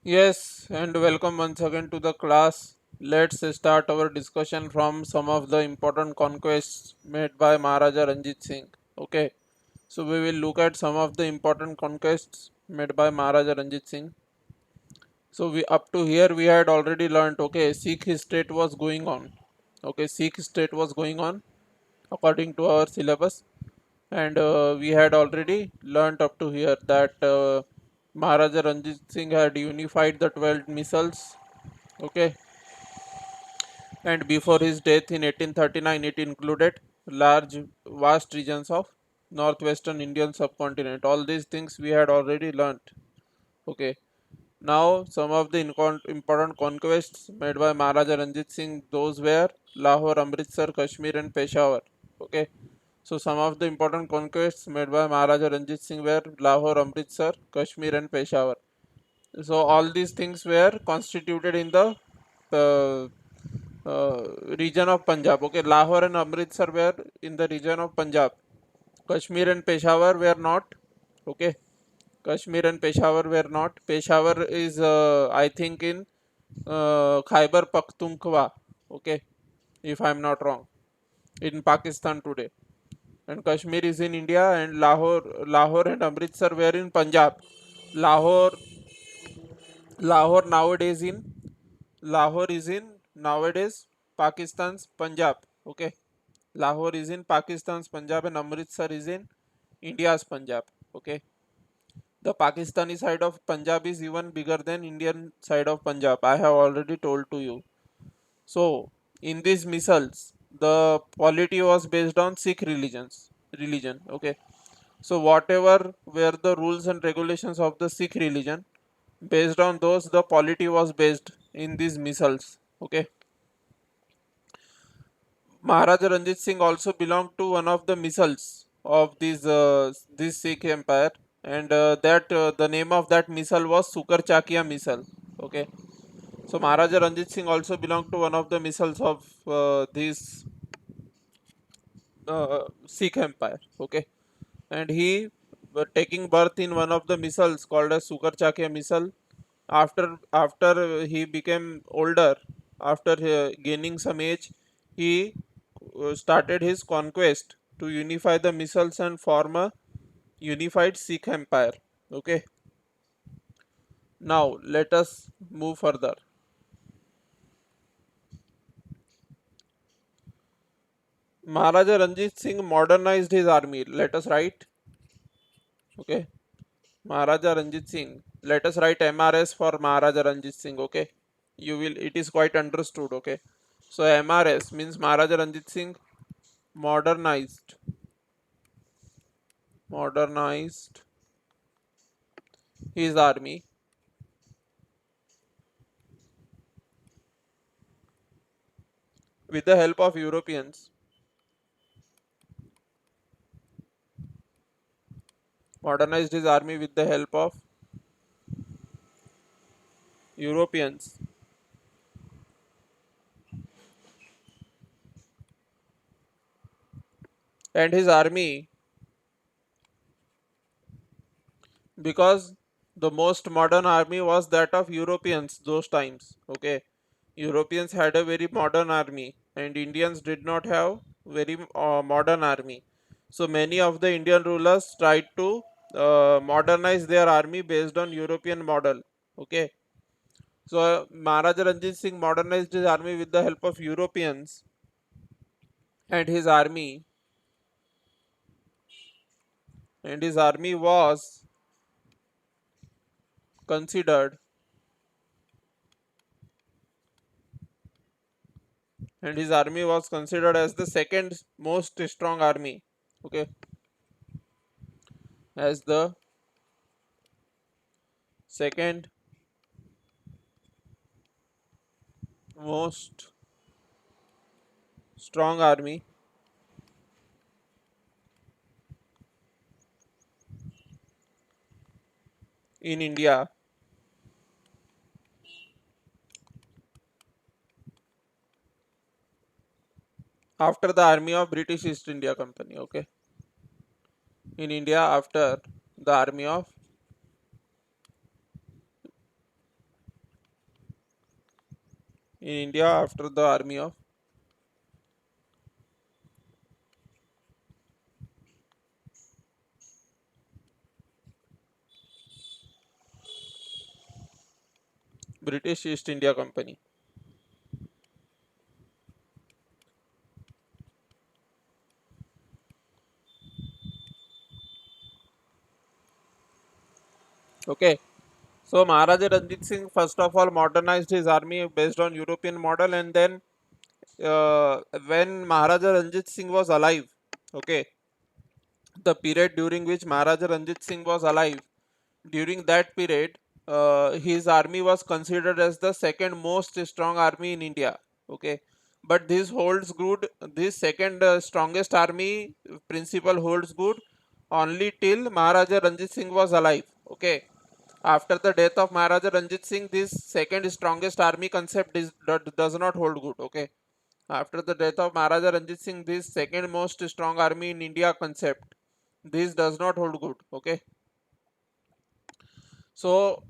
Yes, and welcome once again to the class. Let's start our discussion from some of the important conquests made by Maharaja Ranjit Singh. Okay, so we will look at some of the important conquests made by Maharaja Ranjit Singh. So we up to here we had already learned. Okay, Sikh state was going on. Okay, Sikh state was going on according to our syllabus, and we had already learned up to here that Maharaja Ranjit Singh had unified the 12 missiles. Okay, and before his death in 1839 it included large vast regions of northwestern Indian subcontinent. All these things we had already learnt. Okay, now some of the important conquests made by Maharaja Ranjit Singh, those were Lahore, Amritsar, Kashmir and Peshawar. Okay, so some of the important conquests made by Maharaja Ranjit Singh were Lahore, Amritsar, Kashmir and Peshawar. So all these things were constituted in the uh, region of Punjab. Okay, Lahore and Amritsar were in the region of Punjab. Kashmir and Peshawar were not. Okay, Kashmir and Peshawar were not. Peshawar is, I think, in Khyber Pakhtunkhwa. Okay, if I am not wrong, in Pakistan today. And Kashmir is in India, and Lahore and Amritsar were in Punjab. Lahore, Lahore nowadays in Lahore is in nowadays Pakistan's Punjab. Okay, Lahore is in Pakistan's Punjab and Amritsar is in India's Punjab. Okay, the Pakistani side of Punjab is even bigger than Indian side of Punjab. I have already told to you. So in these missiles, the polity was based on Sikh religion. Okay, so whatever were the rules and regulations of the Sikh religion, based on those the polity was based in these missiles. Okay, Maharaja Ranjit Singh also belonged to one of the missiles of this Sikh empire, and that the name of that missile was Sukar Chakia missile. Okay, so Maharaja Ranjit Singh also belonged to one of the missiles of this Sikh empire. Okay, and he taking birth in one of the missiles called as Sukar Chakia missile. After he became older, after gaining some age, he started his conquest to unify the missiles and form a unified Sikh empire. Okay, now let us move further. Maharaja Ranjit Singh modernized his army. Let us write. Okay, Maharaja Ranjit Singh. Let us write MRS for Maharaja Ranjit Singh. Okay, you will. It is quite understood. Okay, so MRS means Maharaja Ranjit Singh modernized modernized his army with the help of Europeans. Modernized his army with the help of Europeans, and his army, because the most modern army was that of Europeans those times. Okay, Europeans had a very modern army, and Indians did not have very modern army. So many of the Indian rulers tried to modernize their army based on European model. Okay, so Maharaja Ranjit Singh modernized his army with the help of Europeans, and his army was considered as the second most strong army. Okay, as the second most strong army in India after the army of British East India Company. Okay, in India after the army of in India after the army of British East India Company? Okay. So Maharaja Ranjit Singh first of all modernized his army based on European model, and then when Maharaja Ranjit Singh was alive, okay, the period during which Maharaja Ranjit Singh was alive, during that period, his army was considered as the second most strong army in India. Okay, but this holds good. This second strongest army principle holds good only till Maharaja Ranjit Singh was alive. Okay, after the death of Maharaja Ranjit Singh, this second strongest army concept does not hold good. Okay, after the death of Maharaja Ranjit Singh, this second most strong army in India concept, this does not hold good. Okay, so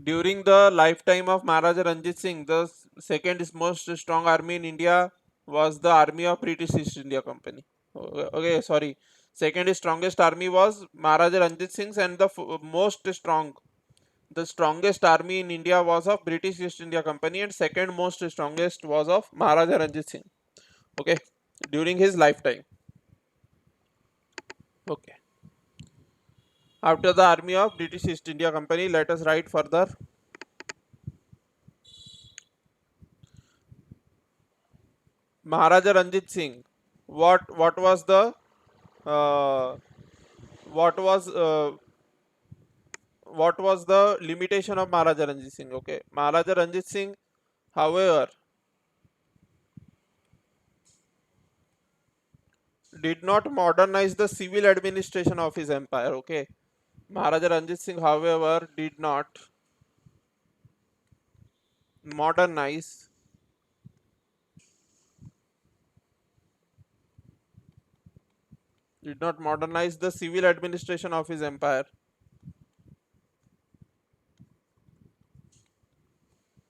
during the lifetime of Maharaja Ranjit Singh, the second most strong army in India was the army of British East India Company. Okay, sorry. Second strongest army was Maharaja Ranjit Singh's, and the the strongest army in India was of British East India Company, and second most strongest was of Maharaja Ranjit Singh. Okay, during his lifetime. Okay. After the army of British East India Company, let us write further. Maharaja Ranjit Singh. What was the uh, what was the limitation of Maharaja Ranjit Singh? Okay, Maharaja Ranjit Singh, however, did not modernize the civil administration of his empire. Okay, Maharaja Ranjit Singh, however, modernize did not modernize the civil administration of his empire.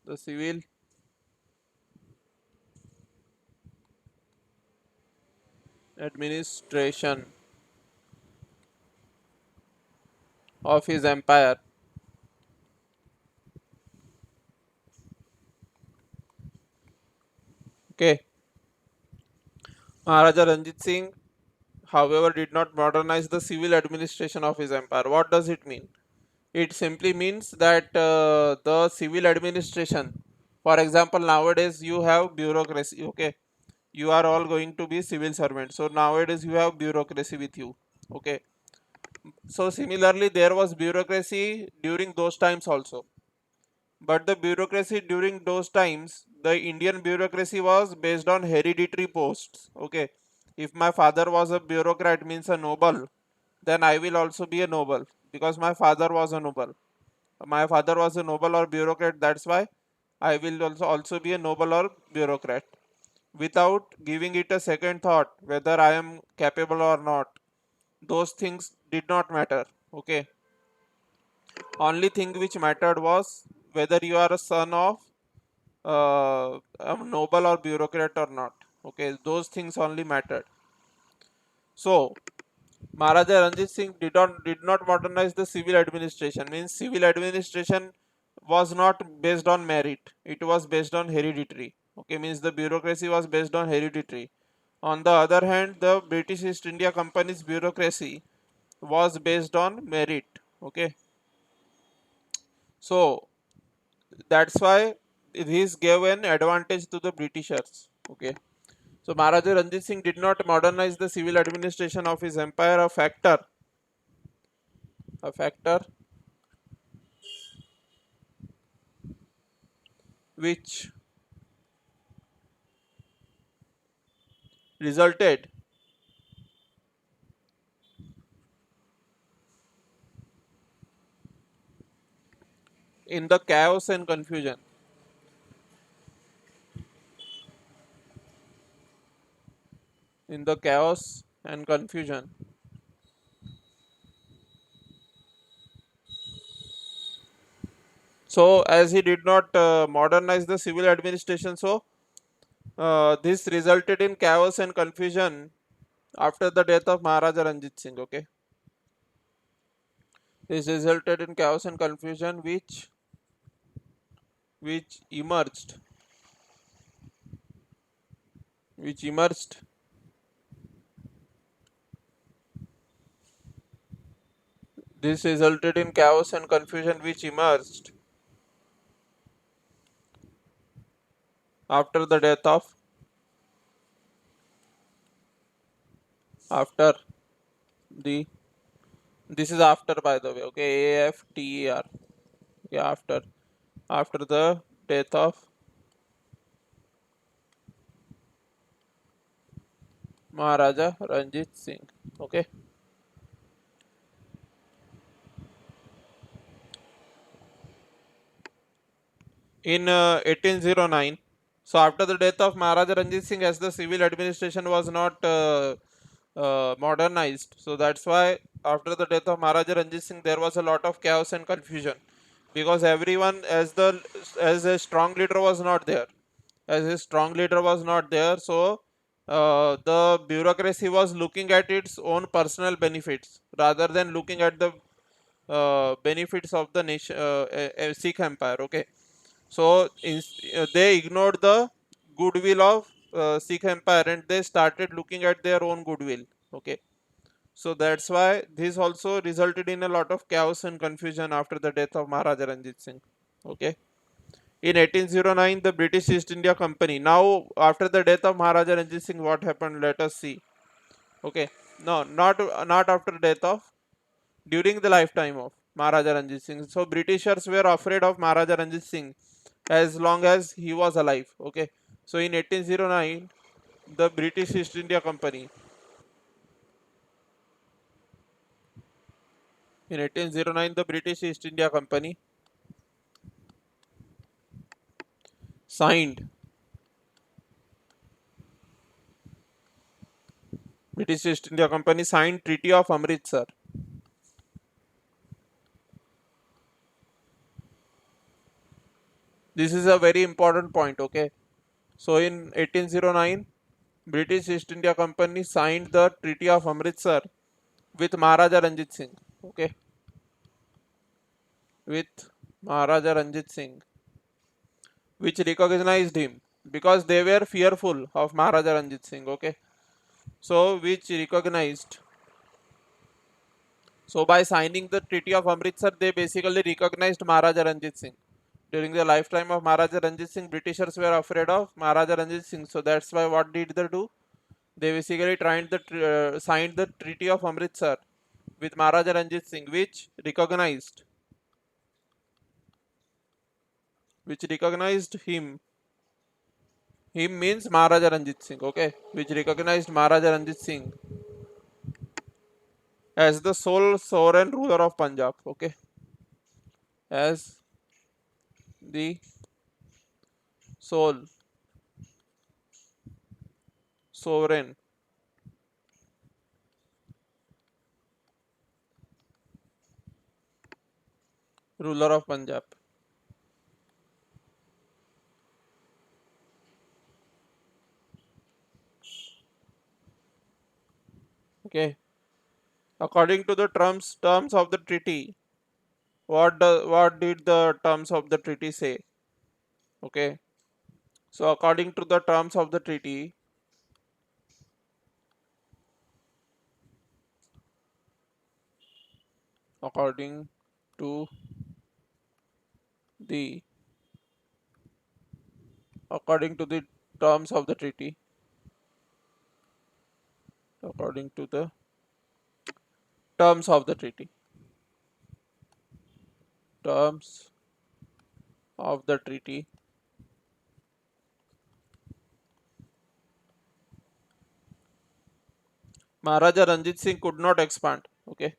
The civil administration of his empire. Okay, Maharaja Ranjit Singh, however, did not modernize the civil administration of his empire. What does it mean? It simply means that the civil administration, for example, nowadays you have bureaucracy. Okay, you are all going to be civil servants. So nowadays you have bureaucracy with you. Okay, so similarly, there was bureaucracy during those times also. But the bureaucracy during those times, the Indian bureaucracy was based on hereditary posts. Okay, if my father was a bureaucrat, means a noble, then I will also be a noble because my father was a noble. My father was a noble or bureaucrat, that's why I will also be a noble or bureaucrat without giving it a second thought whether I am capable or not. Those things did not matter. Okay, only thing which mattered was whether you are a son of a noble or bureaucrat or not. Okay, those things only mattered. So Maharaja Ranjit Singh did not modernize the civil administration. Means civil administration was not based on merit. It was based on hereditary. Okay, means the bureaucracy was based on hereditary. On the other hand, the British East India Company's bureaucracy was based on merit. Okay, so that's why this gave an advantage to the Britishers. Okay, so Maharaja Ranjit Singh did not modernize the civil administration of his empire, a factor which resulted in the chaos and confusion. In the chaos and confusion So as he did not modernize the civil administration, so this resulted in chaos and confusion after the death of Maharaja Ranjit Singh. Okay, this resulted in chaos and confusion which emerged which emerged this resulted in chaos and confusion which emerged after the death of after the this is after, by the way. Okay, AFTER. Okay, after the death of Maharaja Ranjit Singh. Okay, in 1809. So after the death of Maharaja Ranjit Singh, as the civil administration was not modernized, so that's why after the death of Maharaja Ranjit Singh, there was a lot of chaos and confusion, because everyone, as a strong leader was not there, so the bureaucracy was looking at its own personal benefits rather than looking at the benefits of the nation, Sikh Empire. Okay, so they ignored the goodwill of Sikh Empire and they started looking at their own goodwill. Okay, so that's why this also resulted in a lot of chaos and confusion after the death of Maharaja Ranjit Singh. Okay, in 1809, the British East India Company. Now, after the death of Maharaja Ranjit Singh, what happened? Let us see. Okay, no, not after death of, during the lifetime of Maharaja Ranjit Singh. So Britishers were afraid of Maharaja Ranjit Singh as long as he was alive. Okay, so in 1809, the British East India Company. In 1809, the British East India Company signed. British East India Company signed Treaty of Amritsar. This is a very important point. Okay, so in 1809, British East India Company signed the Treaty of Amritsar with Maharaja Ranjit Singh. Okay, with Maharaja Ranjit Singh, which recognized him because they were fearful of Maharaja Ranjit Singh. Okay, so which recognized. So by signing the Treaty of Amritsar, they basically recognized Maharaja Ranjit Singh. During the lifetime of Maharaja Ranjit Singh, Britishers were afraid of Maharaja Ranjit Singh. So that's why what did they do? They basically signed the Treaty of Amritsar with Maharaja Ranjit Singh, which recognized him. Him means Maharaja Ranjit Singh, okay, which recognized Maharaja Ranjit Singh as the sole sovereign ruler of Punjab, okay, as the sole sovereign ruler of Punjab. Okay, according to the terms of the treaty, what did the terms of the treaty say? Okay, so according to the according to the terms of the treaty, according to the terms of the treaty, terms of the treaty, Maharaja Ranjit Singh could not expand. Okay,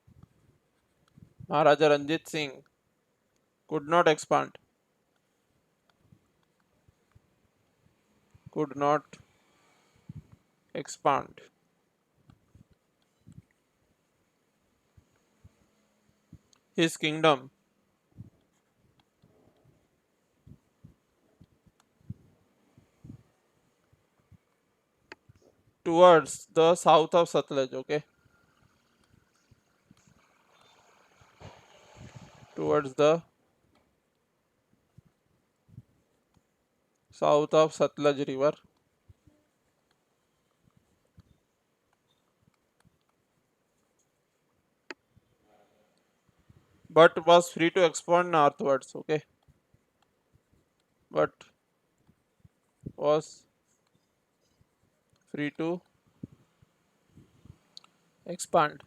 Maharaja Ranjit Singh could not expand, could not expand his kingdom towards the south of Satluj, okay, towards the south of Satluj river, but was free to expand northwards, okay, but was free to expand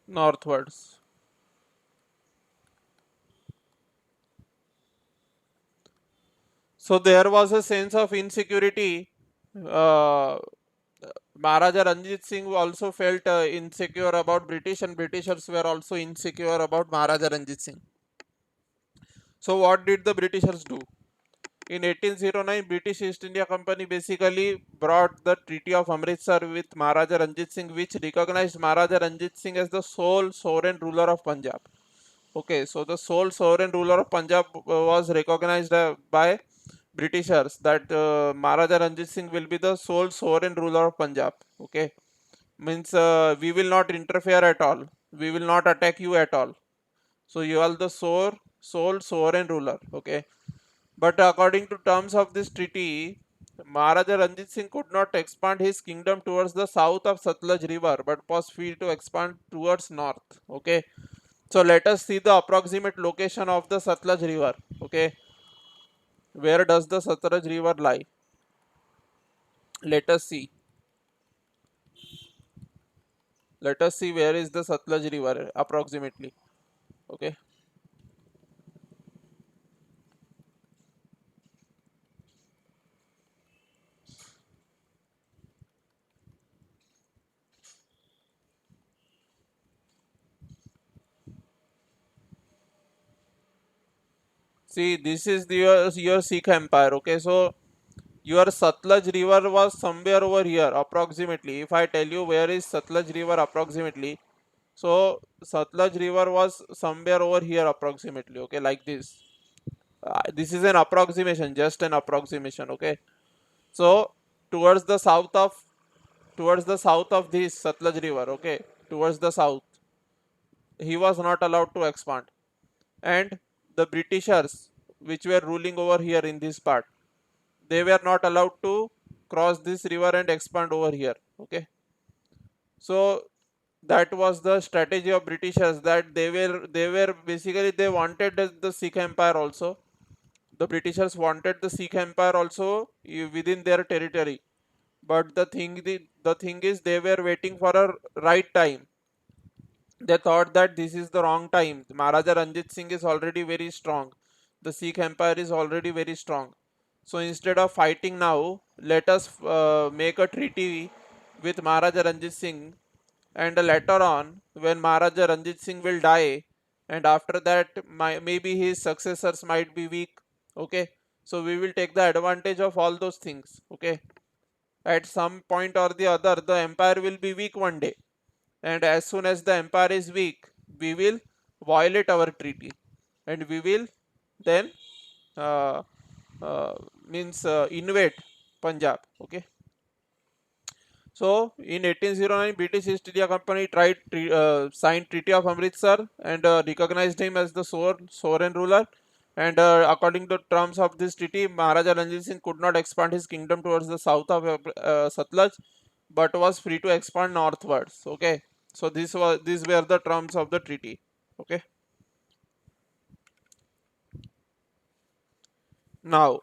northwards. So there was a sense of insecurity. Uh, Maharaja Ranjit Singh also felt insecure about British, and Britishers were also insecure about Maharaja Ranjit Singh. So what did the Britishers do? In 1809, British East India Company basically brought the Treaty of Amritsar with Maharaja Ranjit Singh, which recognized Maharaja Ranjit Singh as the sole sovereign ruler of Punjab. Okay, so the sole sovereign ruler of Punjab was recognized by Britishers, that Maharaja Ranjit Singh will be the sole sovereign ruler of Punjab. Okay, means we will not interfere at all. We will not attack you at all. So you are the sole sovereign ruler. Okay, but according to terms of this treaty, Maharaja Ranjit Singh could not expand his kingdom towards the south of Satluj river, but was free to expand towards north. Okay, so let us see the approximate location of the Satluj river. Okay, where does the Satluj river lie? Let us see. Let us see where is the Satluj river approximately. Okay. See, this is your Sikh empire. Okay, so your Satluj river was somewhere over here approximately. If I tell you where is Satluj river approximately, so Satluj river was somewhere over here approximately. Okay, like this. This is an approximation, just an approximation. Okay, so towards the south of towards the south of this Satluj river. Okay, towards the south, he was not allowed to expand, and the Britishers, which were ruling over here in this part, they were not allowed to cross this river and expand over here. Okay, so that was the strategy of Britishers, that they were basically they wanted the Sikh empire also. The Britishers wanted the Sikh empire also within their territory, but the thing is they were waiting for a right time. They thought that this is the wrong time. Maharaja Ranjit Singh is already very strong. The Sikh Empire is already very strong. So instead of fighting now, let us make a treaty with Maharaja Ranjit Singh, and later on, when Maharaja Ranjit Singh will die, and after that, maybe his successors might be weak. Okay, so we will take the advantage of all those things. Okay, at some point or the other, the empire will be weak one day, and as soon as the empire is weak, we will violate our treaty, and we will then uh, uh, means invade Punjab. Okay, so in 1809, British East India Company signed Treaty of Amritsar and recognized him as the sovereign ruler. And according to terms of this treaty, Maharaja Ranjit Singh could not expand his kingdom towards the south of Satluj, but was free to expand northwards. Okay, so these were the terms of the treaty. Okay, now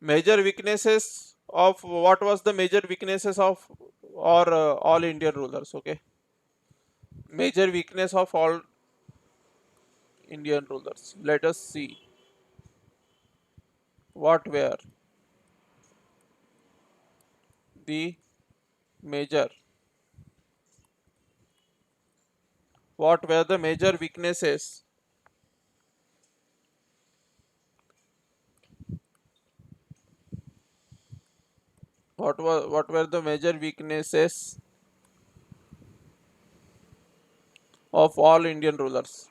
major weaknesses of what was the major weaknesses of or all Indian rulers. Okay, major weakness of all Indian rulers. Let us see what were the major what were the major weaknesses. What were the major weaknesses of all Indian rulers?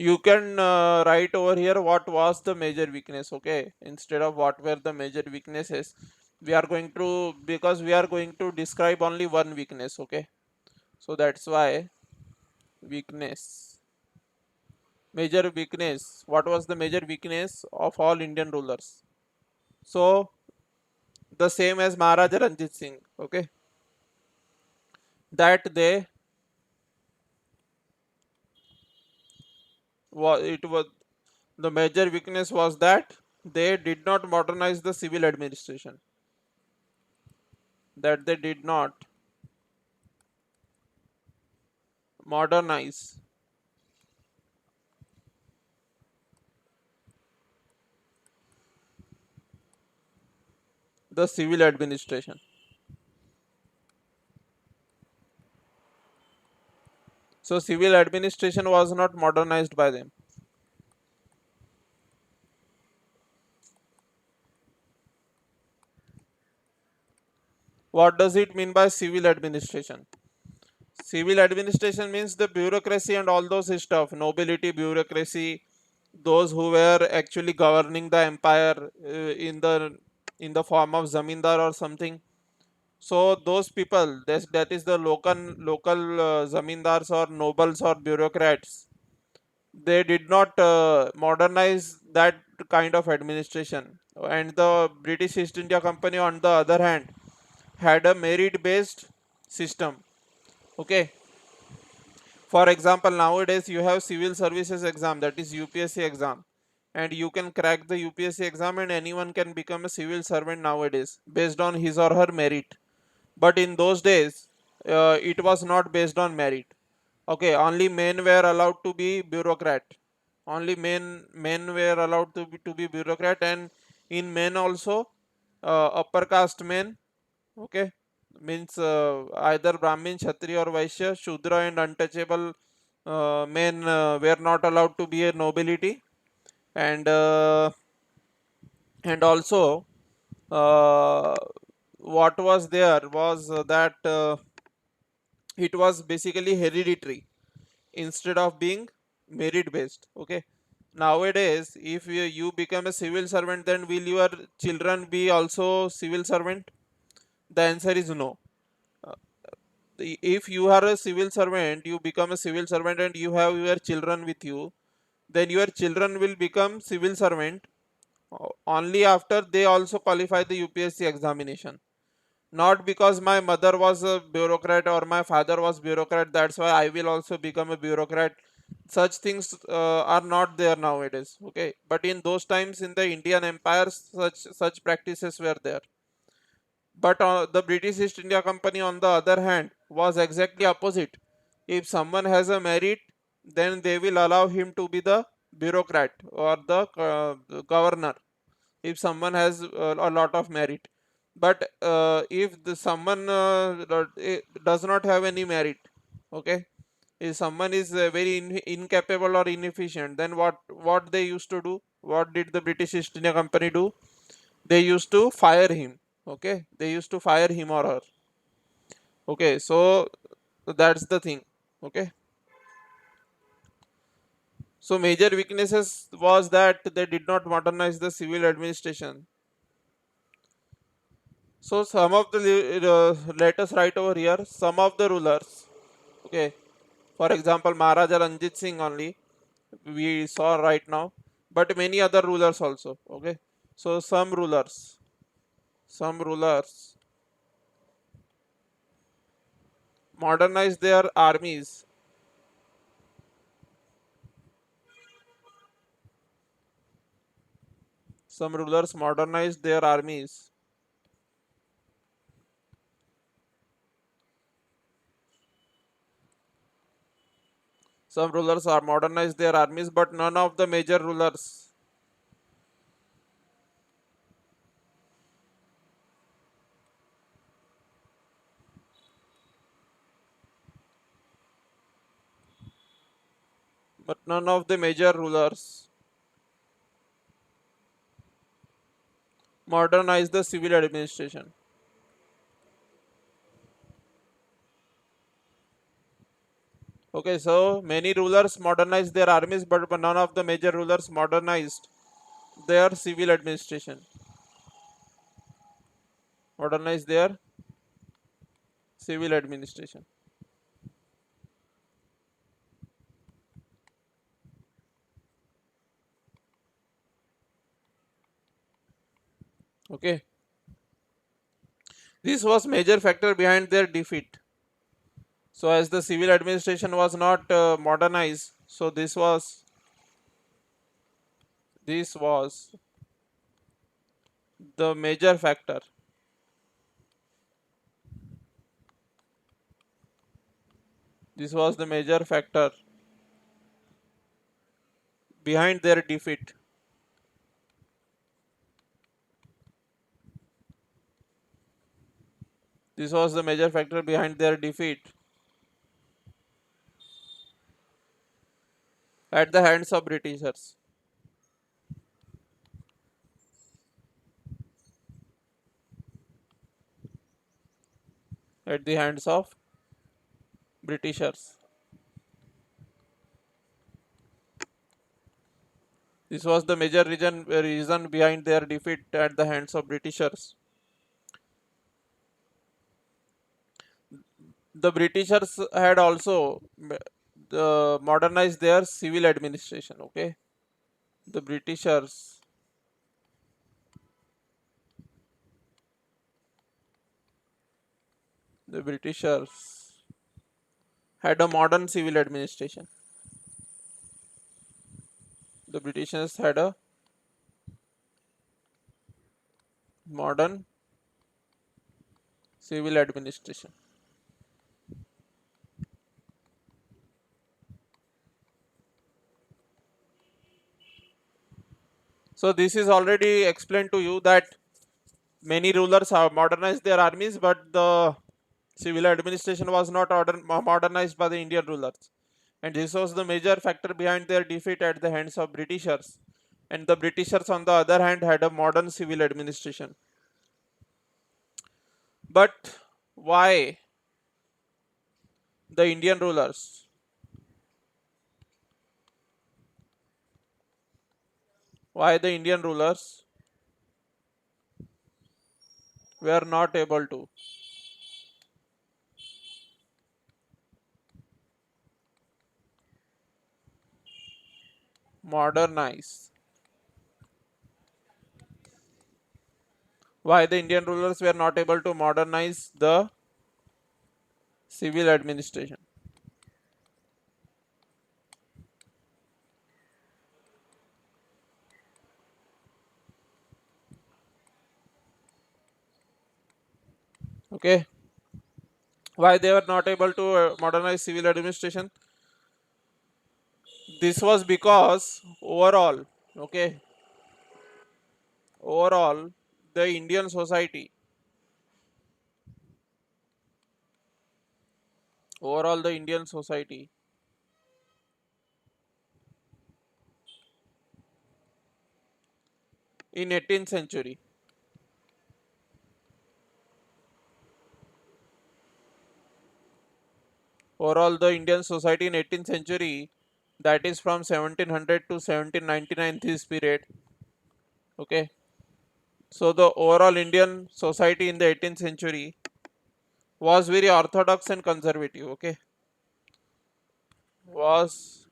You can write over here what was the major weakness, okay, instead of what were the major weaknesses. We are going to, because we are going to describe only one weakness, okay, so that's why weakness, major weakness, what was the major weakness of all Indian rulers? So the same as Maharaja Ranjit Singh, okay, that they it was, the major weakness was that they did not modernize the civil administration, that they did not modernize the civil administration. So civil administration was not modernized by them. What does it mean by civil administration? Civil administration means the bureaucracy and all those stuff, nobility, bureaucracy, those who were actually governing the empire in the form of zamindar or something. So those people, that is the local zamindars or nobles or bureaucrats, they did not modernize that kind of administration. And the British East India Company, on the other hand, had a merit based system. Okay, for example, nowadays you have civil services exam, that is UPSC exam, and you can crack the UPSC exam and anyone can become a civil servant nowadays based on his or her merit. But in those days, it was not based on merit. Okay, only men were allowed to be bureaucrat. Only men were allowed to be bureaucrat, and in men also, upper caste men. Okay, means either Brahmin, Kshatriya, or Vaishya, Shudra, and untouchable men were not allowed to be a nobility, and also uh, what was there was that it was basically hereditary instead of being merit based. Okay, nowadays if you become a civil servant, then will your children be also civil servant? The answer is no. Uh, if you are a civil servant, you become a civil servant and you have your children with you, then your children will become civil servant only after they also qualify the UPSC examination. Not because my mother was a bureaucrat or my father was bureaucrat, that's why I will also become a bureaucrat. Such things are not there nowadays. Okay, but in those times in the Indian empire, such practices were there. But the British East India Company, on the other hand, was exactly opposite. If someone has a merit, then they will allow him to be the bureaucrat or the governor. If someone has a lot of merit, but if someone does not have any merit, okay, if someone is very incapable or inefficient, then what they used to do? What did the British East India Company do? They used to fire him. Okay, they used to fire him or her. Okay, so that's the thing. Okay, so major weaknesses was that they did not modernize the civil administration. So some of the let us write over here some of the rulers. Okay, for example, Maharaja Ranjit Singh only we saw right now, but many other rulers also. Okay, so some rulers modernize their armies. Some rulers modernize their armies. Some rulers are modernized their armies, but none of the major rulers. But none of the major rulers modernize the civil administration. Okay, so many rulers modernized their armies, but none of the major rulers modernized their civil administration. Modernized their civil administration. Okay, this was major factor behind their defeat. So as the civil administration was not modernized, so this was the major factor. This was the major factor behind their defeat. This was the major factor behind their defeat at the hands of Britishers. At the hands of Britishers. This was the major reason behind their defeat at the hands of Britishers. The Britishers had also modernized their civil administration. Okay, the Britishers had a modern civil administration. The Britishers had a modern civil administration. So this is already explained to you that many rulers have modernized their armies, but the civil administration was not modernized by the Indian rulers. And this was the major factor behind their defeat at the hands of Britishers. And the Britishers, on the other hand, had a modern civil administration. But why the Indian rulers? Why the Indian rulers were not able to modernize? Why the Indian rulers were not able to modernize the civil administration? Okay, why they were not able to modernize civil administration? This was because okay, overall, the Indian society, overall the Indian society in 18th century, overall the Indian society in 18th century, that is from 1700 to 1799, this period. Okay, so the overall Indian society in the 18th century was very orthodox and conservative. Okay, was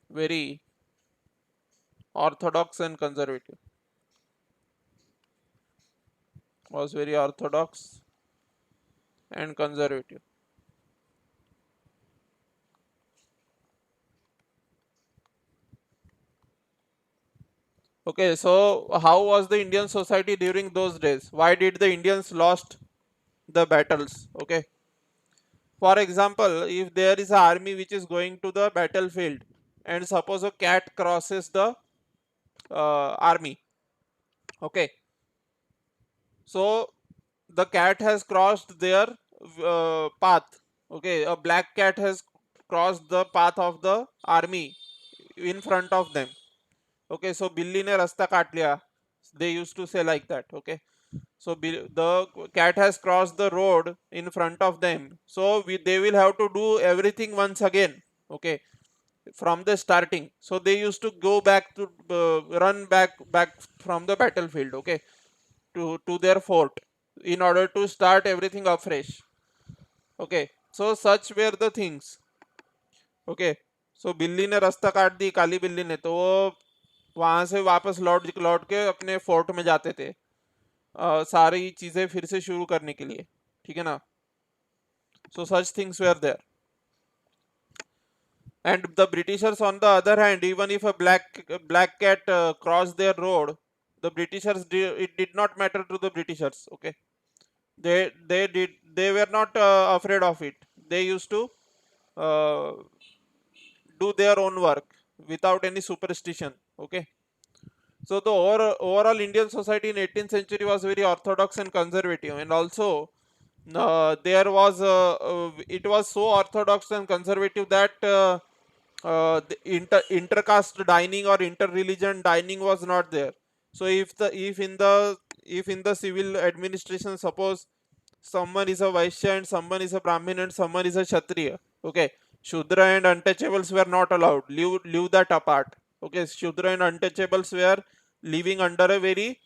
very orthodox and conservative. Was very orthodox and conservative. Okay, so how was the Indian society during those days? Why did the Indians lost the battles? Okay, for example, if there is an army which is going to the battlefield, and suppose a cat crosses the army. Okay, so the cat has crossed their path. Okay, a black cat has crossed the path of the army in front of them. Okay, so बिल्ली ने रास्ता काट लिया, they used to say like that. Okay, So the cat has crossed the road in front of them, so they will have to do everything once again, okay, from the starting. So they used to go back to run back from the battlefield, okay, to their fort in order to start everything afresh, okay. So such were the things, okay. सो बिल्ली ने रास्ता काट दी, काली बिल्ली ने, तो वो वहां से वापस लौट लौट के अपने फोर्ट में जाते थे सारी चीजें फिर से शुरू करने के लिए, ठीक है ना. So such things were there. And the Britishers, on the other hand, even if a black cat crossed their road, the Britishers it did not matter to the Britishers. Okay, they were not afraid of it. They used to uh, do their own work without any superstition. Okay, so the overall Indian society in 18th century was very orthodox and conservative, and also there was it was so orthodox and conservative that the intercaste dining or inter-religion dining was not there. So if in the civil administration, suppose someone is a Vaishya and someone is a Brahmin and someone is a Kshatriya, okay, Shudra and untouchables were not allowed. Leave that apart. Okay, Shudra and untouchables were living under a very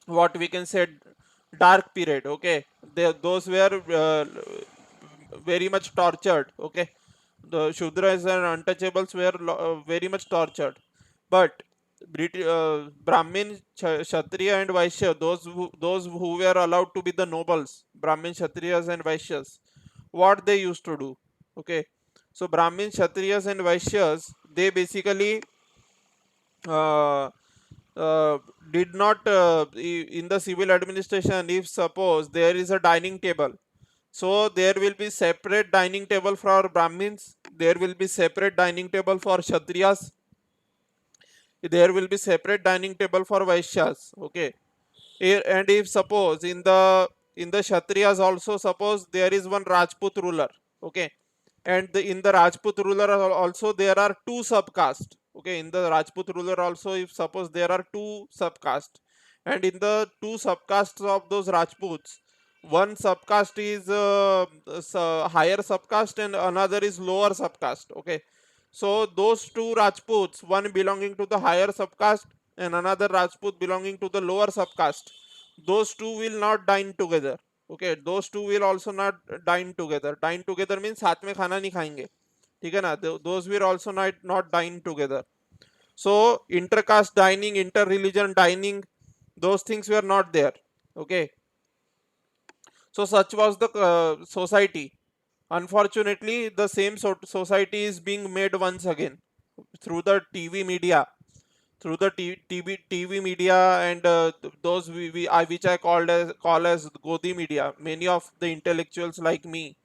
what we can say dark period, okay. Those were very much tortured, okay. The Shudras and untouchables were very much tortured, but Brahmin, Kshatriya and Vaishya, those who were allowed to be the nobles, Brahmin, Kshatriyas and Vaishyas, what they used to do, okay. So Brahmin, Kshatriyas and Vaishyas, they basically uh, uh, did not in the civil administration, if suppose there is a dining table, so there will be separate dining table for Brahmins, there will be separate dining table for Kshatriyas, there will be separate dining table for Vaishyas, okay. And if suppose in the Kshatriyas also, suppose there is one Rajput ruler, okay, and in the Rajput ruler also there are two subcaste, okay. In the Rajput ruler also, if suppose there are two subcaste, and in the two subcastes of those Rajputs, one subcaste is higher subcaste and another is lower subcaste, okay. So those two Rajputs, one belonging to the higher subcaste and another Rajput belonging to the lower subcaste, those two will not dine together, okay. Those two will also not dine together. Dine together means साथ में खाना नहीं खाएंगे, ठीक है ना. Those will also not dine together. So intercaste dining, inter-religion dining, those things were not there, okay. So such was the society. Unfortunately, the same society is being made once again through the TV media, through the TV media, and those which I call as Godi media. Many of the intellectuals like me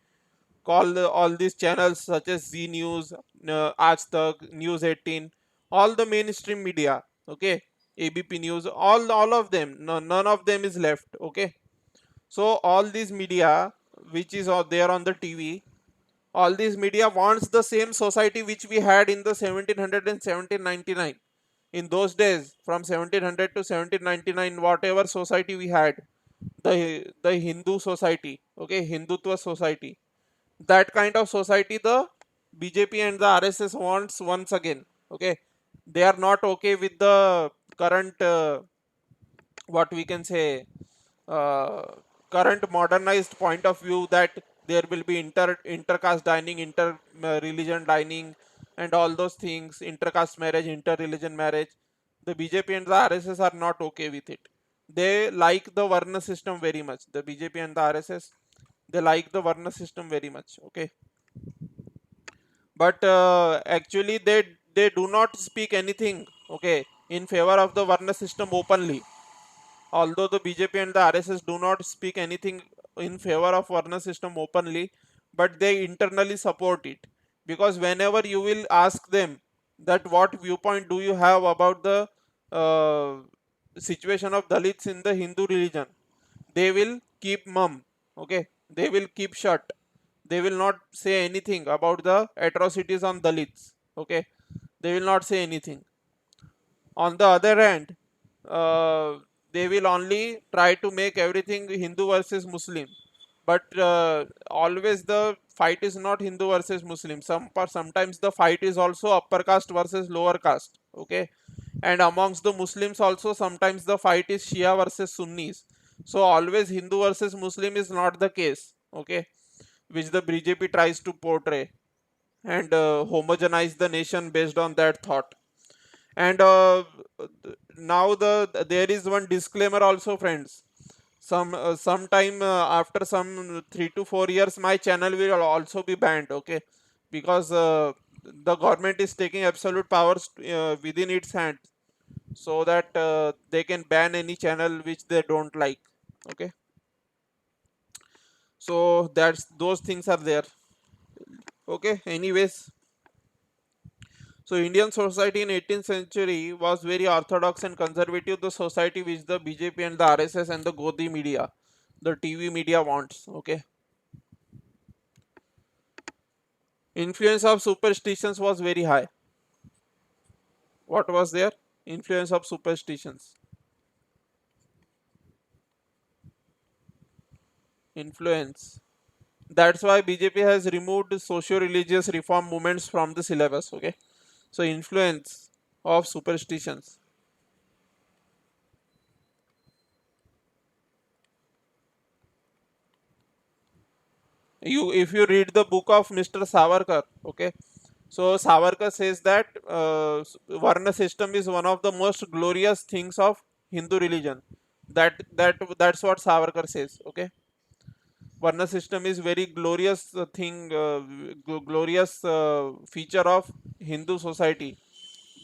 call all these channels such as Z News, Aaj Tak, News 18, all the mainstream media. Okay, ABP News, all of them. No, none of them is left. Okay, so all these media which is out there on the TV, all these media wants the same society which we had in the 1700 and 1799. In those days, from 1700 to 1799, whatever society we had, the Hindu society, okay, Hindutva society, that kind of society the BJP and the RSS wants once again, okay. They are not okay with the current what we can say uh, current modernized point of view, that there will be intercaste dining, inter religion dining, and all those things, intercaste marriage, inter religion marriage. The BJP and the RSS are not okay with it. They like the Varna system very much. The BJP and the RSS, they like the Varna system very much, okay. But actually they do not speak anything, okay, in favor of the Varna system openly. Although the BJP and the RSS do not speak anything in favor of Varna system openly, but they internally support it. Because whenever you will ask them that what viewpoint do you have about the uh, situation of Dalits in the Hindu religion, they will keep mum. Okay, they will keep shut. They will not say anything about the atrocities on Dalits. Okay, they will not say anything. On the other hand, uh, they will only try to make everything Hindu versus Muslim. But always the fight is not Hindu versus Muslim. Sometimes the fight is also upper caste versus lower caste. Okay, and amongst the Muslims also sometimes the fight is Shia versus Sunnis. So always Hindu versus Muslim is not the case. Okay, which the BJP tries to portray and homogenize the nation based on that thought. And now there is one disclaimer also, friends. Sometime after some 3 to 4 years, my channel will also be banned. Okay, because the government is taking absolute powers within its hand, so that they can ban any channel which they don't like. Okay, so that's those things are there. Okay, anyways, so Indian society in 18th century was very orthodox and conservative. The society which the BJP and the RSS and the Godi media, the TV media wants. Okay, influence of superstitions was very high. What was there? Influence of superstitions. Influence. That's why BJP has removed socio-religious reform movements from the syllabus. Okay, so influence of superstitions. If you read the book of Mr. Savarkar, okay, so Savarkar says that Varna system is one of the most glorious things of Hindu religion. That's what Savarkar says. Okay, Varna system is very glorious thing, glorious feature of Hindu society.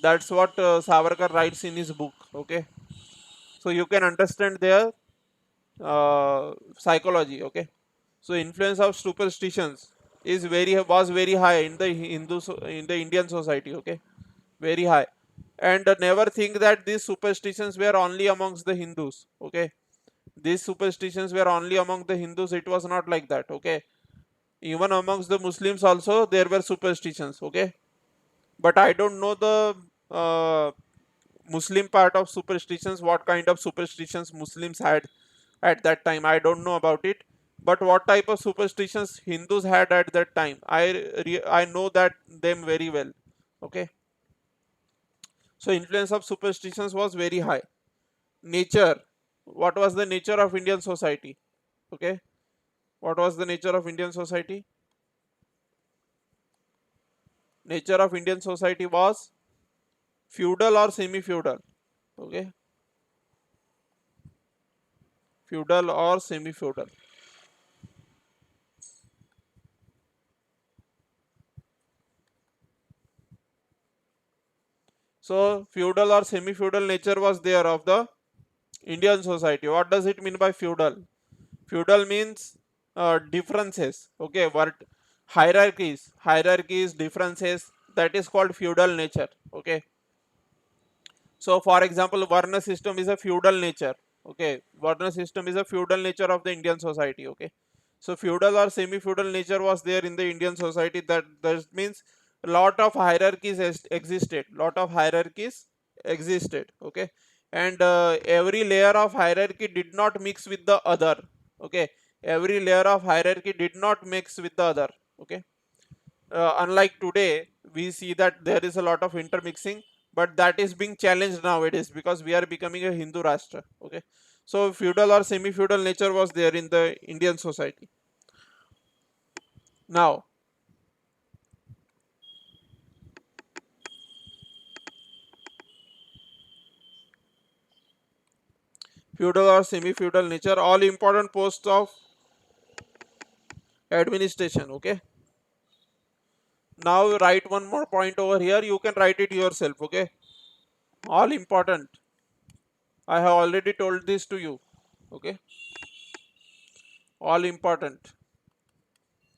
That's what Savarkar writes in his book. Okay, so you can understand their psychology. Okay, so influence of superstitions is very high in the in the Indian society. Okay, very high, and never think that these superstitions were only amongst the Hindus. Okay, these superstitions were only among the Hindus. It was not like that. Okay, even amongst the Muslims also there were superstitions. Okay, but I don't know the uh, Muslim part of superstitions, what kind of superstitions Muslims had at that time. I don't know about it. But what type of superstitions Hindus had at that time, I know that them very well. Okay. So influence of superstitions was very high. Nature. What was the nature of Indian society? Okay. What was the nature of Indian society? Nature of Indian society was feudal or semi-feudal. Okay. Feudal or semi-feudal. So feudal or semi-feudal nature was there of the Indian society. What does it mean by feudal? Feudal means differences. Okay, what hierarchies, differences. That is called feudal nature. Okay, so for example, Varna system is a feudal nature. Okay, Varna system is a feudal nature of the Indian society. Okay, so feudal or semi-feudal nature was there in the Indian society. That means a lot of hierarchies existed. Lot of hierarchies existed. Okay, and every layer of hierarchy did not mix with the other. Okay, every layer of hierarchy did not mix with the other. Okay, unlike today we see that there is a lot of intermixing, but that is being challenged nowadays because we are becoming a Hindu rashtra. Okay, so feudal or semi feudal nature was there in the Indian society. Now feudal or semi feudal nature, all important posts of administration. Okay, now write one more point over here, you can write it yourself. Okay, all important, I have already told this to you. Okay, all important,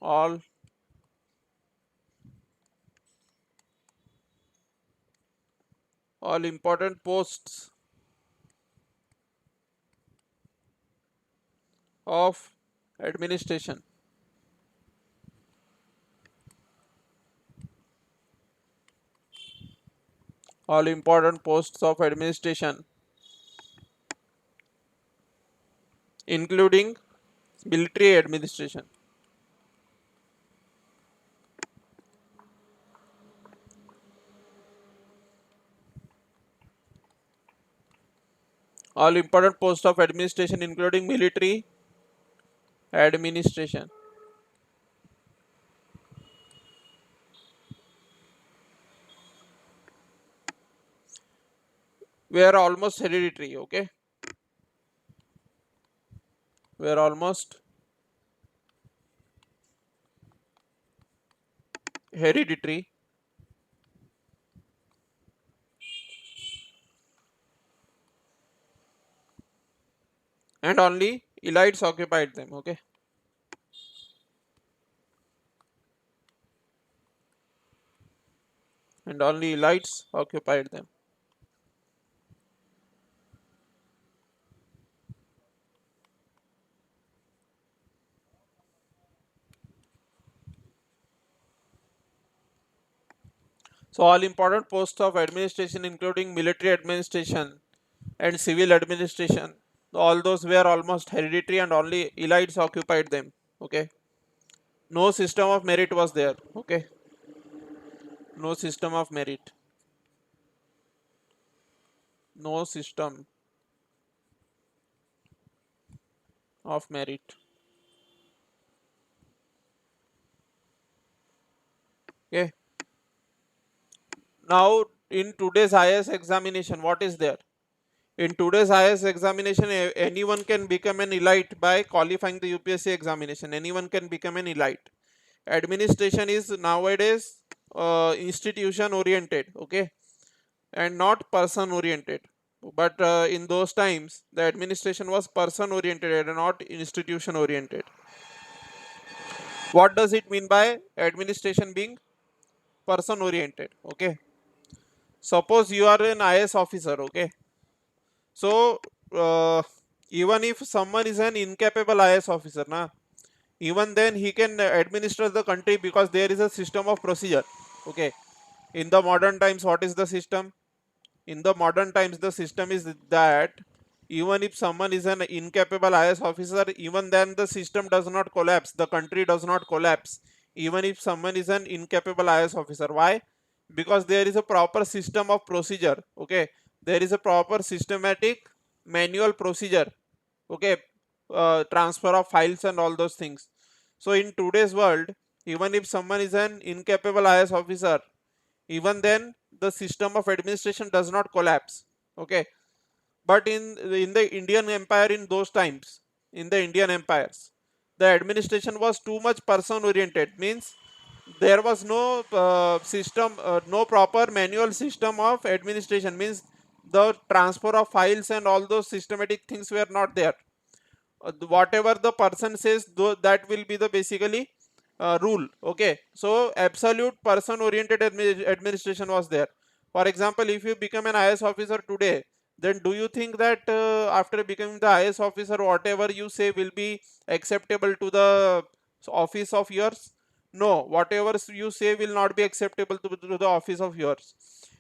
all all important posts of administration, all important posts of administration including military administration. All important posts of administration including military administration were almost hereditary, okay? Were almost hereditary and only elites occupied them, okay? And only elites occupied them. So all important posts of administration including military administration and civil administration, all those were almost hereditary and only elites occupied them, okay? No system of merit was there, okay? No system of merit. No system of merit. Okay. Now in today's IS examination, what is there? In today's IS examination, anyone can become an elite by qualifying the UPSC examination. Anyone can become an elite. Administration is nowadays institution oriented, okay, and not person oriented. But in those times, the administration was person oriented and not institution oriented. What does it mean by administration being person oriented? Okay, suppose you are an IS officer, okay, so even if someone is an incapable IS officer, na, even then he can administer the country because there is a system of procedure, okay. In the modern times, what is the system? In the modern times, the system is that even if someone is an incapable IS officer, even then the system does not collapse, the country does not collapse, even if someone is an incapable IS officer. Why? Because there is a proper system of procedure, okay. There is a proper systematic manual procedure, okay. Transfer of files and all those things. So in today's world, even if someone is an incapable IS officer, even then the system of administration does not collapse, okay. But in the Indian empire, in those times, in the Indian empires, the administration was too much person oriented, means there was no system, no proper manual system of administration, means the transfer of files and all those systematic things were not there. Whatever the person says, that will be the basically rule, okay. So absolute person oriented administration was there. For example, if you become an IS officer today, then do you think that after becoming the IS officer, whatever you say will be acceptable to the office of yours? No, whatever you say will not be acceptable to the office of yours.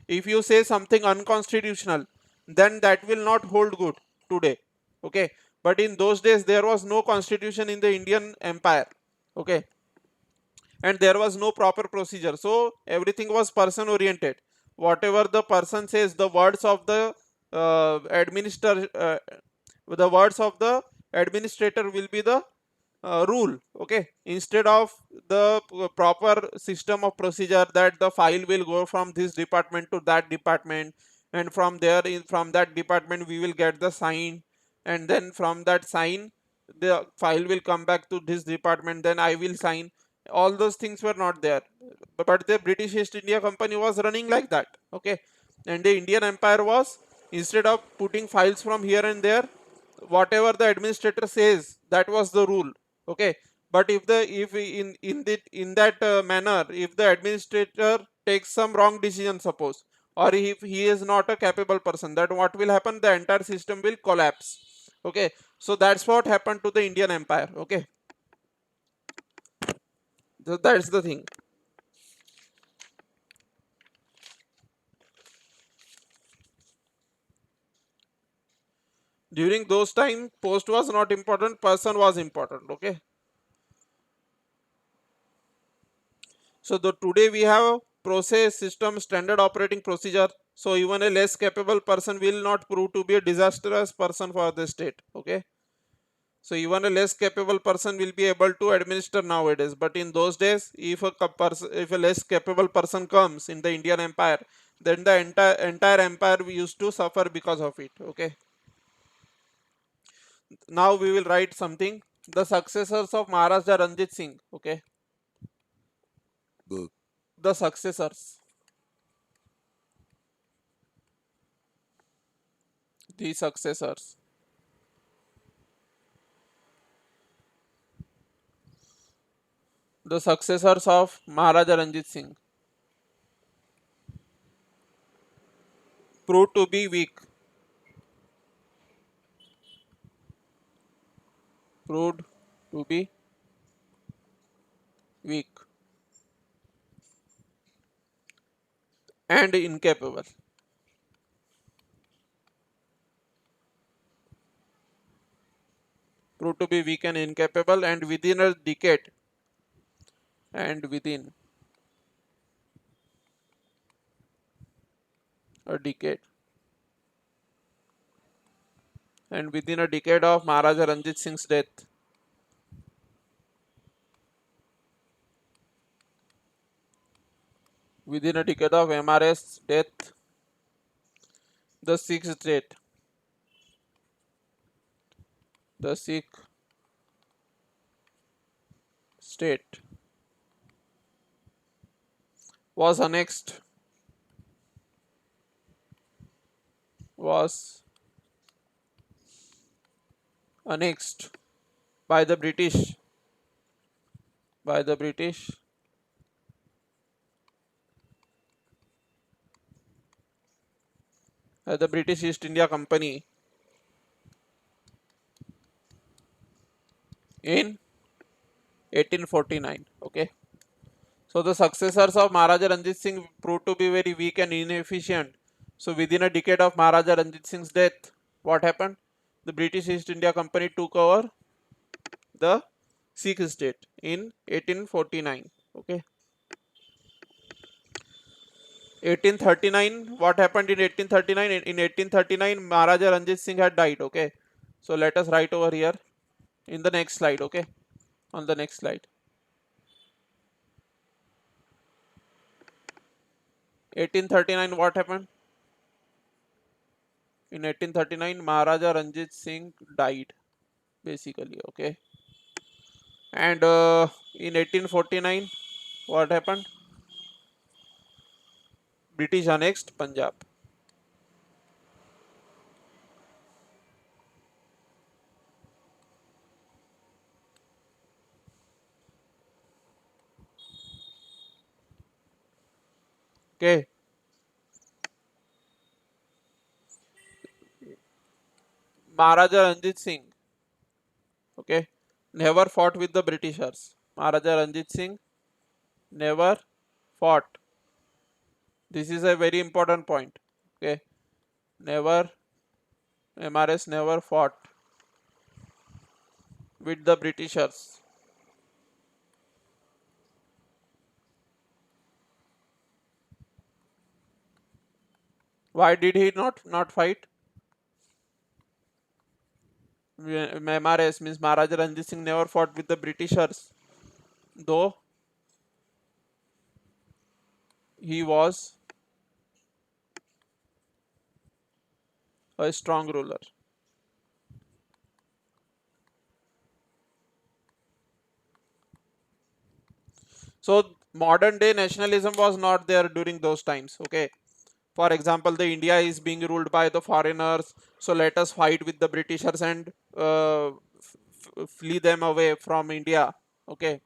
If you say something unconstitutional, then that will not hold good today, okay. But in those days, there was no constitution in the Indian empire, okay, and there was no proper procedure, so everything was person oriented. Whatever the person says, the words of the the words of the administrator will be the rule, okay. Instead of the proper system of procedure, that the file will go from this department to that department, and from there, from that department we will get the sign, and then from that sign the file will come back to this department, then I will sign. All those things were not there. But the British East India Company was running like that, okay. And the Indian empire was, instead of putting files from here and there, whatever the administrator says, that was the rule, okay. But if in that manner, if the administrator takes some wrong decision, suppose, or if he is not a capable person, that what will happen? The entire system will collapse, okay. So that's what happened to the Indian empire, okay. So that's the thing. During those time, post was not important, person was important. Okay. So today we have process, system, standard operating procedure. So even a less capable person will not prove to be a disastrous person for the state. Okay. So even a less capable person will be able to administer nowadays. But in those days, if a less capable person comes in the Indian Empire, then the entire empire used to suffer because of it. Okay. Now we will write something. The successors of Maharaja Ranjit Singh. Okay. The successors. The successors. The successors of Maharaja Ranjit Singh proved to be weak. Proved to be weak and incapable. Proved to be weak and incapable, and within a decade, and within a decade, and within a decade of Maharaja Ranjit Singh's death, within a decade of MRS death, the Sikh state, the Sikh state was annexed, was annexed by the British, by the British, the British East India Company in 1849. Okay. So the successors of Maharaja Ranjit Singh proved to be very weak and inefficient. So within a decade of Maharaja Ranjit Singh's death, what happened? The British East India Company took over the Sikh state in 1849. Okay. 1839. What happened in 1839? In 1839, Maharaja Ranjit Singh had died. Okay. So let us write over here in the next slide. Okay. On the next slide. 1839. What happened? In 1839, Maharaja Ranjit Singh died, basically. Okay. And in 1849, what happened? British annexed Punjab. Okay. Maharaja Ranjit Singh, okay, never fought with the Britishers. Maharaja Ranjit Singh never fought. This is a very important point. Okay. Never, MRS never fought with the Britishers. Why did he not fight? MRS means Maharaja Ranjit Singh never fought with the Britishers, though he was a strong ruler. So modern day nationalism was not there during those times. Okay. For example, the India is being ruled by the foreigners, so let us fight with the Britishers and flee them away from India. Okay.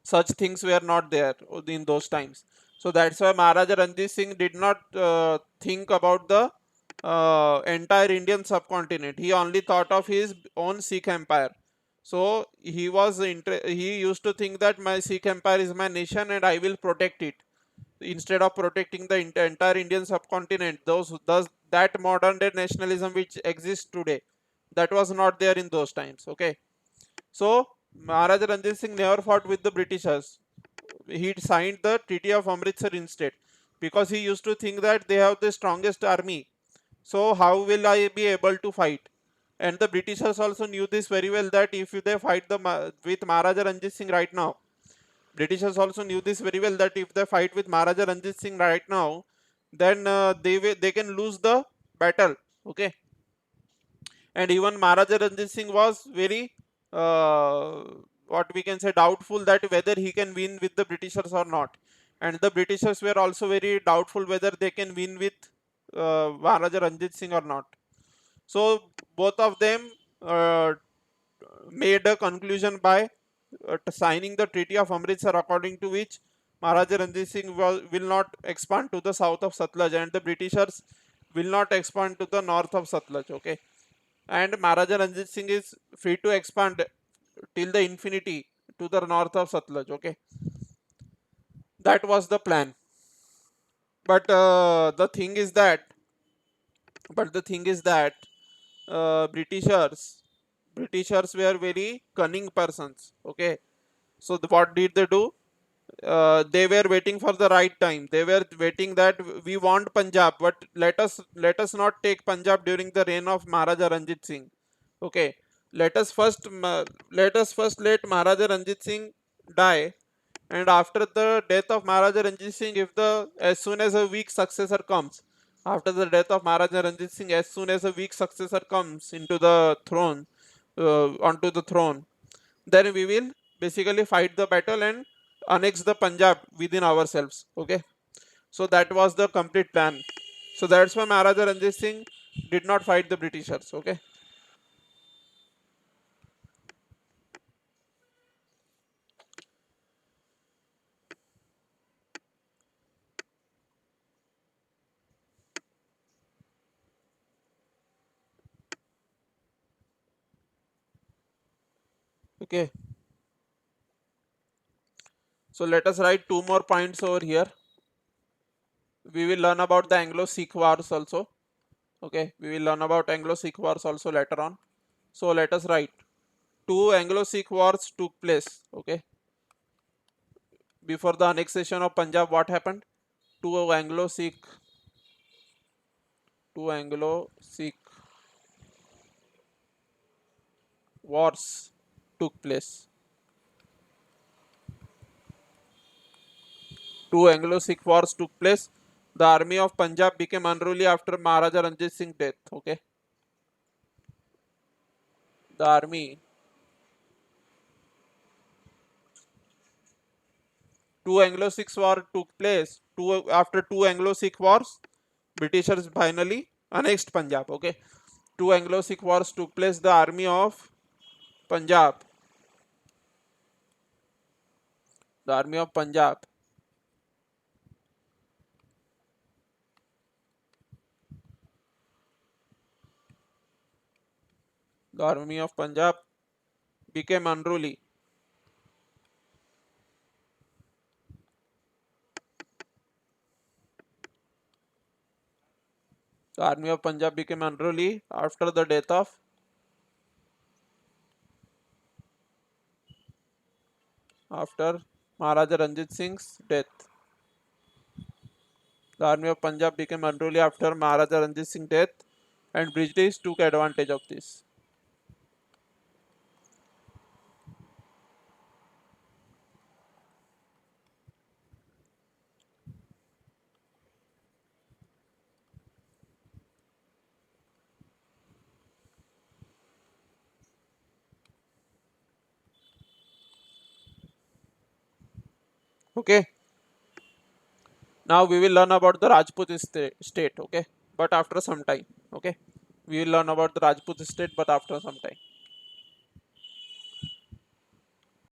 Such things were not there in those times. So that's why Maharaja Ranjit Singh did not think about the entire Indian subcontinent. He only thought of his own Sikh empire. So he used to think that my Sikh empire is my nation and I will protect it. instead of protecting the entire Indian subcontinent, those that modern day nationalism which exists today, that was not there in those times. Okay, so Maharaja Ranjit Singh never fought with the Britishers. He signed the Treaty of Amritsar instead, because he used to think that they have the strongest army, so how will I be able to fight? And the Britishers also knew this very well, that if they fight with Maharaja Ranjit Singh right now, Britishers also knew this very well, that if they fight with Maharaja Ranjit Singh right now, then they can lose the battle. Okay, and even Maharaja Ranjit Singh was very uh, what we can say doubtful that whether he can win with the Britishers or not, and the Britishers were also very doubtful whether they can win with Maharaja Ranjit Singh or not. So both of them uh, made a conclusion by signing the Treaty of Amritsar, according to which Maharaja Ranjit Singh will not expand to the south of Satluj, and the Britishers will not expand to the north of Satluj. Okay, and Maharaja Ranjit Singh is free to expand till the infinity to the north of Satluj. Okay, that was the plan. But the thing is that uh, Britishers Britishers were very cunning persons. Okay, so what did they do? They were waiting for the right time. They were waiting that we want Punjab, but let us not take Punjab during the reign of Maharaja Ranjit Singh. Okay, let us first let Maharaja Ranjit Singh die, and after the death of Maharaja Ranjit Singh, if the as soon as a weak successor comes, after the death of Maharaja Ranjit Singh, as soon as a weak successor comes into the throne, onto the throne, then we will basically fight the battle and annex the Punjab within ourselves. Okay, so that was the complete plan. So that's why Maharaja Ranjit Singh did not fight the Britishers. Okay, okay. So let us write two more points over here. We will learn about the Anglo-Sikh wars also. Okay, we will learn about Anglo-Sikh wars also later on. So let us write two Anglo-Sikh wars took place. Okay, before the annexation of Punjab, what happened? Two Anglo-Sikh, two Anglo-Sikh wars took place. Two Anglo-Sikh wars took place. The army of Punjab became unruly after Maharaja Ranjit Singh's death. Okay, the army two Anglo-Sikh wars took place. After two Anglo-Sikh wars, Britishers finally annexed Punjab. Okay, two Anglo-Sikh wars took place. Punjab, the army of Punjab, the army of Punjab became unruly. The army of Punjab became unruly after Maharaja Ranjit Singh's death. The army of Punjab became unruly after Maharaja Ranjit Singh's death, and British took advantage of this. Okay, now we will learn about the Rajput state. Okay, but after some time. Okay, we will learn about the Rajput state, but after some time.